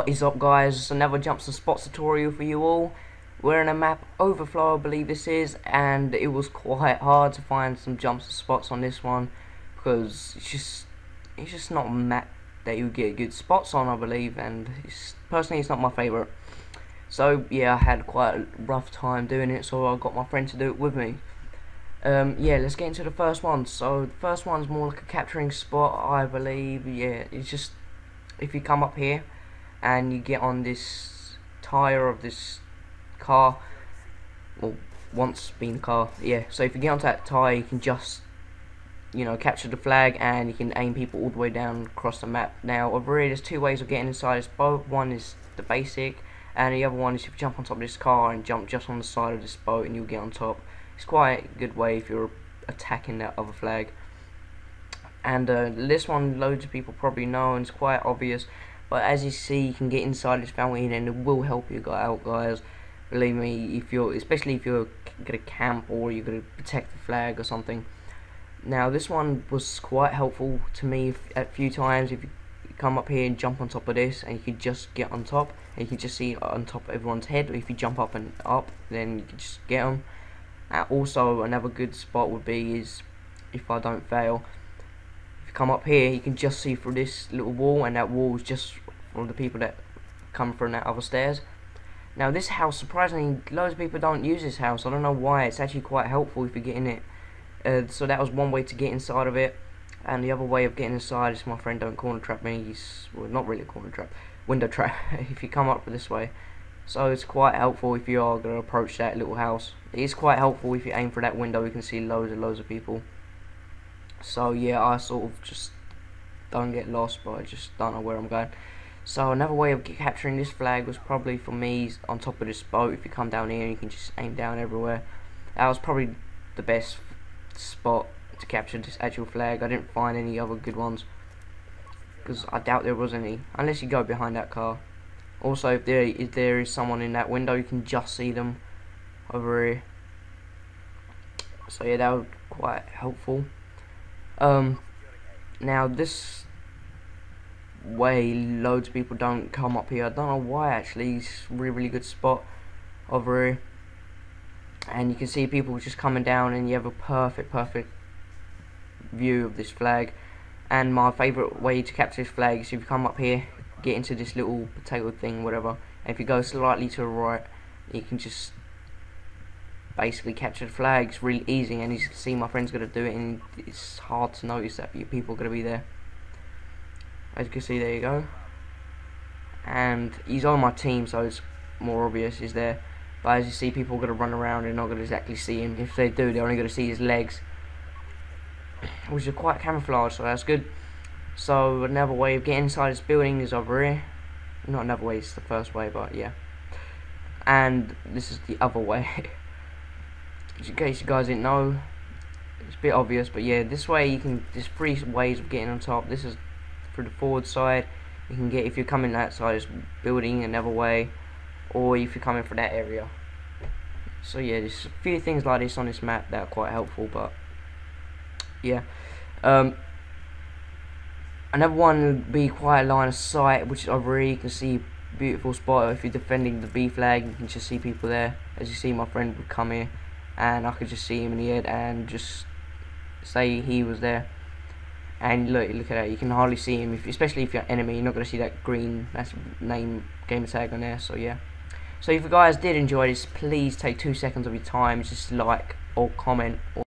What is up, guys? Another jumps and spots tutorial for you all. We're in a map Overflow, I believe this is, and it was quite hard to find some jumps and spots on this one because it's just not a map that you get good spots on, I believe, and personally it's not my favourite. So yeah, I had quite a rough time doing it, so I got my friend to do it with me. Yeah, let's get into the first one. So the first one's more like a capturing spot, I believe. Yeah, it's just if you come up here and you get on this tire of this car, well, once been a car, yeah. So if you get onto that tire, you can just, you know, capture the flag, and you can aim people all the way down across the map. Now, over here, there's two ways of getting inside this boat. One is the basic, and the other one is if you jump on top of this car and jump just on the side of this boat, and you'll get on top. It's quite a good way if you're attacking that other flag. And this one, loads of people probably know, and it's quite obvious. But as you see, you can get inside this fountain, and it will help you out, guys. Believe me, especially if you're gonna camp or you're gonna protect the flag or something. Now, this one was quite helpful to me a few times. If you come up here and jump on top of this, and you can just get on top, and you can just see on top of everyone's head. Or if you jump up and up, then you can just get them. Also, another good spot would be is if I don't fail. Come up here, you can just see through this little wall, and that wall is just for the people that come from that other stairs. Now, this house, surprisingly, loads of people don't use this house. I don't know why. It's actually quite helpful if you get in it. So that was one way to get inside of it, and the other way of getting inside is my friend don't corner trap me. He's, well, not really a corner trap, window trap. If you come up this way, so it's quite helpful if you are going to approach that little house. It is quite helpful if you aim for that window. You can see loads and loads of people. So yeah, I sort of just don't get lost, but I just don't know where I'm going. So another way of capturing this flag was probably for me on top of this boat. If you come down here, you can just aim down everywhere. That was probably the best spot to capture this actual flag. I didn't find any other good ones because I doubt there was any, unless you go behind that car. Also, if there is someone in that window, you can just see them over here. So yeah, that was quite helpful. Now this way, loads of people don't come up here. I don't know why, actually. It's a really good spot over here, and you can see people just coming down, and you have a perfect view of this flag. And my favourite way to capture this flag is if you come up here, get into this little potato thing, whatever, and if you go slightly to the right, you can just basically capture the flag. It's really easy, and you can see my friend's gonna do it, and it's hard to notice that people are gonna be there. As you can see, there you go, and he's on my team, so it's more obvious he's there. But as you see, people are gonna run around and not gonna exactly see him. If they do, they're only gonna see his legs, which are quite camouflaged, so that's good. So another way of getting inside this building is over here. Not another way, it's the first way, but yeah. And this is the other way. In case you guys didn't know, it's a bit obvious, but yeah, this way there's three ways of getting on top. This is through the forward side. You can get, if you're coming that side, it's building another way, or if you're coming from that area. So yeah, there's a few things like this on this map that are quite helpful, but yeah. Another one would be quite a line of sight, which is over here. You can see a beautiful spot. If you're defending the B flag, you can just see people there. As you see, my friend would come here, and I could just see him in the head and just say he was there. And look at that, you can hardly see him, especially if you're enemy. You're not going to see that green, that's name gamer tag on there. So yeah, so if you guys did enjoy this, please take 2 seconds of your time, just like or comment or